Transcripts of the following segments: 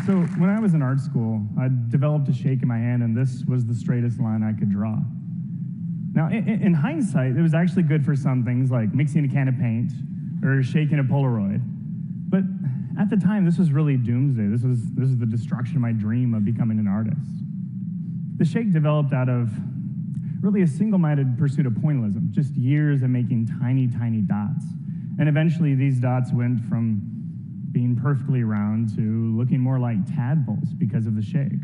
So when I was in art school, I developed a shake in my hand, and this was the straightest line I could draw. Now, in hindsight, it was actually good for some things like mixing a can of paint or shaking a Polaroid. But at the time, this was really doomsday. This was the destruction of my dream of becoming an artist. The shake developed out of really a single-minded pursuit of pointillism, just years of making tiny, tiny dots. And eventually, these dots went from being perfectly round to looking more like tadpoles because of the shake.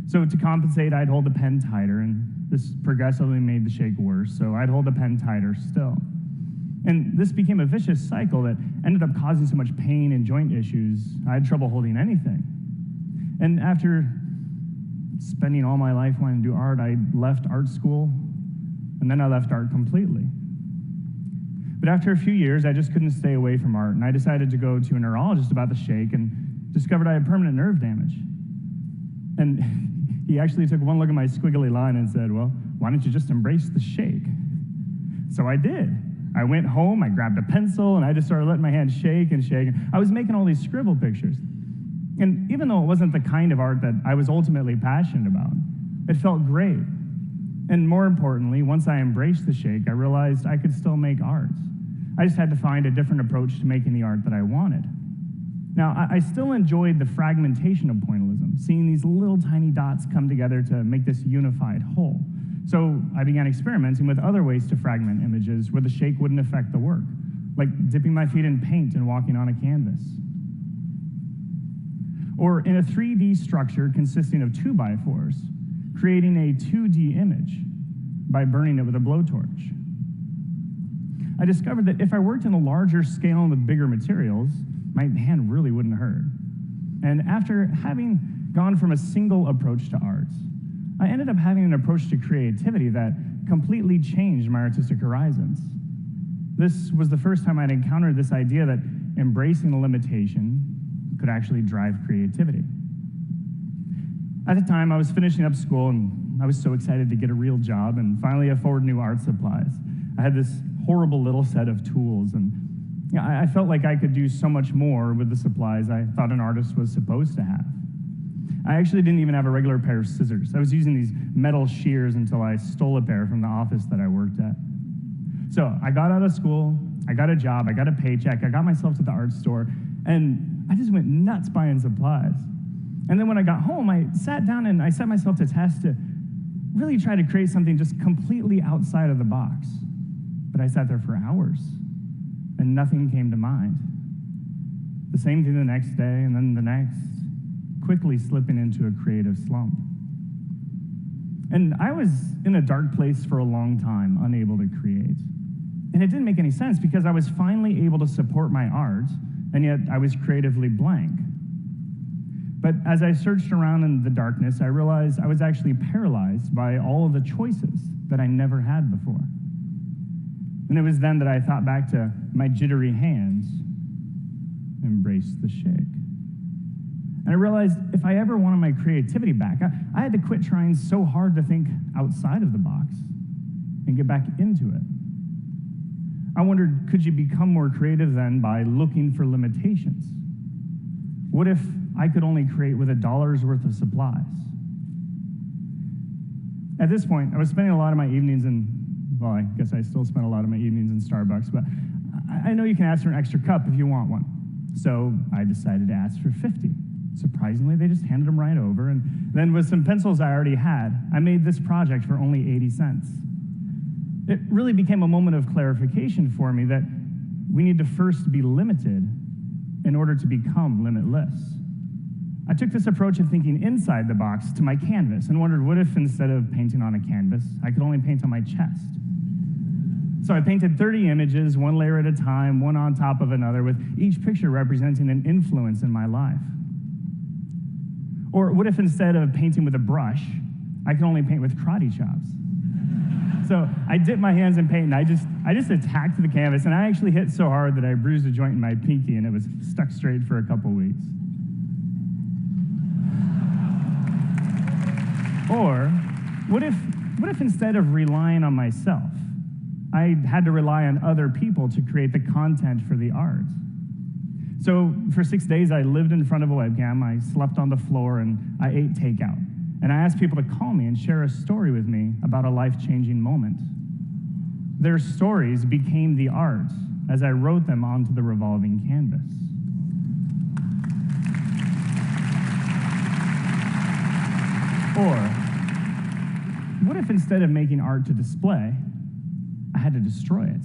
So to compensate, I'd hold the pen tighter, and this progressively made the shake worse, so I'd hold the pen tighter still. And this became a vicious cycle that ended up causing so much pain and joint issues, I had trouble holding anything. And after spending all my life wanting to do art, I left art school, and then I left art completely. But after a few years, I just couldn't stay away from art, and I decided to go to a neurologist about the shake and discovered I had permanent nerve damage. And he actually took one look at my squiggly line and said, well, why don't you just embrace the shake? So I did. I went home, I grabbed a pencil, and I just started letting my hand shake and shake. I was making all these scribble pictures. And even though it wasn't the kind of art that I was ultimately passionate about, it felt great. And more importantly, once I embraced the shake, I realized I could still make art. I just had to find a different approach to making the art that I wanted. Now, I still enjoyed the fragmentation of pointillism, seeing these little tiny dots come together to make this unified whole. So I began experimenting with other ways to fragment images where the shake wouldn't affect the work, like dipping my feet in paint and walking on a canvas. Or in a 3D structure consisting of 2x4s, creating a 2D image by burning it with a blowtorch. I discovered that if I worked in a larger scale and with bigger materials, my hand really wouldn't hurt. And after having gone from a single approach to art, I ended up having an approach to creativity that completely changed my artistic horizons. This was the first time I'd encountered this idea that embracing a limitation could actually drive creativity. At the time, I was finishing up school, and I was so excited to get a real job and finally afford new art supplies. I had this horrible little set of tools, and I felt like I could do so much more with the supplies I thought an artist was supposed to have. I actually didn't even have a regular pair of scissors. I was using these metal shears until I stole a pair from the office that I worked at. So I got out of school, I got a job, I got a paycheck, I got myself to the art store, and I just went nuts buying supplies. And then when I got home, I sat down and I set myself to test to really try to create something just completely outside of the box. But I sat there for hours, and nothing came to mind. The same thing the next day, and then the next, quickly slipping into a creative slump. And I was in a dark place for a long time, unable to create. And it didn't make any sense because I was finally able to support my art, and yet I was creatively blank. But as I searched around in the darkness, I realized I was actually paralyzed by all of the choices that I never had before. And it was then that I thought back to my jittery hands, embraced the shake. And I realized if I ever wanted my creativity back, I had to quit trying so hard to think outside of the box and get back into it. I wondered, could you become more creative then by looking for limitations? What if I could only create with $1 worth of supplies? At this point, I was spending a lot of my evenings well, I guess I still spend a lot of my evenings in Starbucks, but I know you can ask for an extra cup if you want one. So I decided to ask for 50. Surprisingly, they just handed them right over, and then with some pencils I already had, I made this project for only 80 cents. It really became a moment of clarification for me that we need to first be limited in order to become limitless. I took this approach of thinking inside the box to my canvas and wondered, what if instead of painting on a canvas, I could only paint on my chest? So I painted 30 images, one layer at a time, one on top of another, with each picture representing an influence in my life. Or what if instead of painting with a brush, I could only paint with karate chops? So I dipped my hands in paint, and I just attacked the canvas, and I actually hit so hard that I bruised a joint in my pinky, and it was stuck straight for a couple weeks. Or what if instead of relying on myself, I had to rely on other people to create the content for the art? So for 6 days, I lived in front of a webcam, I slept on the floor, and I ate takeout. And I asked people to call me and share a story with me about a life-changing moment. Their stories became the art as I wrote them onto the revolving canvas. Or, what if instead of making art to display, I had to destroy it?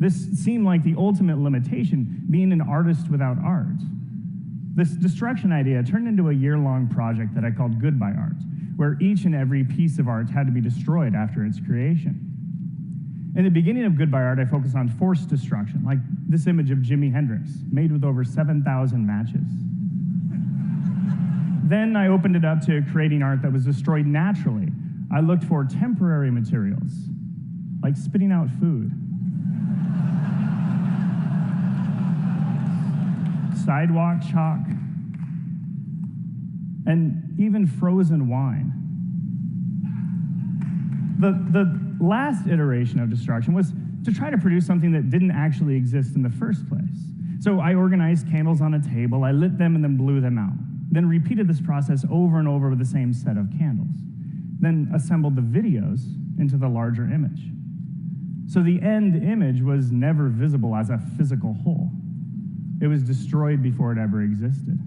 This seemed like the ultimate limitation, being an artist without art. This destruction idea turned into a year-long project that I called Goodbye Art, where each and every piece of art had to be destroyed after its creation. In the beginning of Goodbye Art, I focused on forced destruction, like this image of Jimi Hendrix, made with over 7,000 matches. Then I opened it up to creating art that was destroyed naturally. I looked for temporary materials, like spitting out food, sidewalk chalk, and even frozen wine. The last iteration of destruction was to try to produce something that didn't actually exist in the first place. So I organized candles on a table, I lit them and then blew them out, then repeated this process over and over with the same set of candles, then assembled the videos into the larger image. So the end image was never visible as a physical whole. It was destroyed before it ever existed.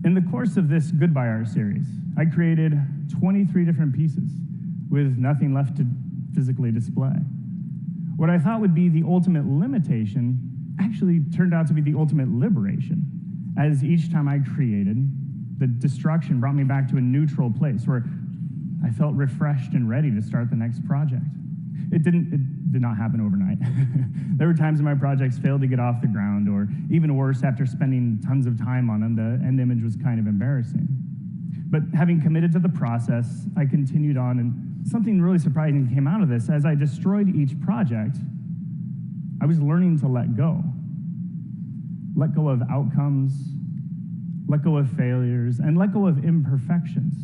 In the course of this Goodbye Art series, I created 23 different pieces with nothing left to physically display. What I thought would be the ultimate limitation actually turned out to be the ultimate liberation, as each time I created, the destruction brought me back to a neutral place where I felt refreshed and ready to start the next project. It did not happen overnight. There were times when my projects failed to get off the ground, or even worse, after spending tons of time on them, the end image was kind of embarrassing. But having committed to the process, I continued on, and something really surprising came out of this. As I destroyed each project, I was learning to let go. Let go of outcomes, let go of failures, and let go of imperfections.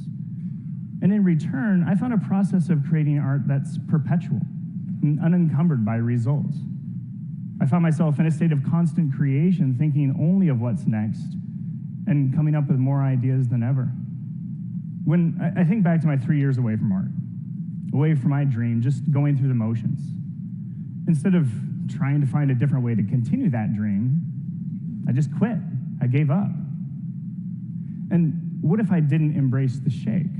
And in return, I found a process of creating art that's perpetual and unencumbered by results. I found myself in a state of constant creation, thinking only of what's next and coming up with more ideas than ever. When I think back to my 3 years away from art, away from my dream, just going through the motions, instead of trying to find a different way to continue that dream, I just quit. I gave up. And what if I didn't embrace the shake?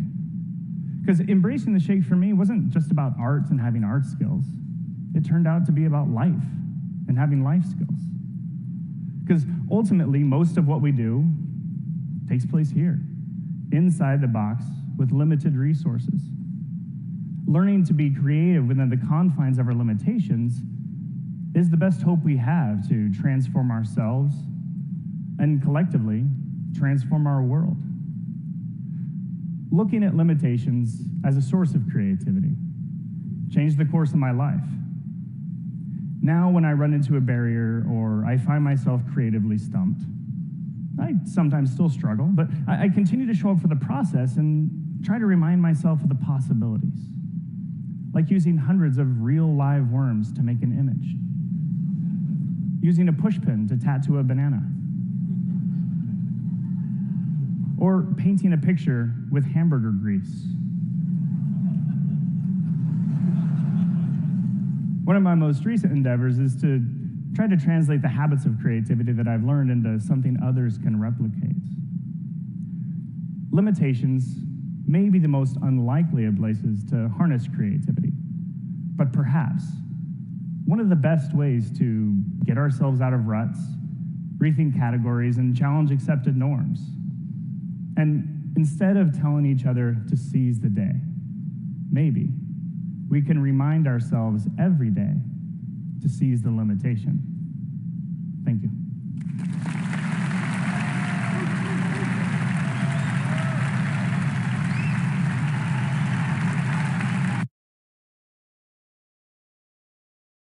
Because embracing the shake for me wasn't just about art and having art skills. It turned out to be about life and having life skills. Because ultimately, most of what we do takes place here, inside the box with limited resources. Learning to be creative within the confines of our limitations is the best hope we have to transform ourselves and collectively transform our world. Looking at limitations as a source of creativity changed the course of my life. Now, when I run into a barrier or I find myself creatively stumped, I sometimes still struggle, but I continue to show up for the process and try to remind myself of the possibilities, like using hundreds of real live worms to make an image, using a pushpin to tattoo a banana, or painting a picture with hamburger grease. One of my most recent endeavors is to try to translate the habits of creativity that I've learned into something others can replicate. Limitations may be the most unlikely of places to harness creativity, but perhaps one of the best ways to get ourselves out of ruts, rethink categories, and challenge accepted norms. And instead of telling each other to seize the day, maybe we can remind ourselves every day to seize the limitation. Thank you.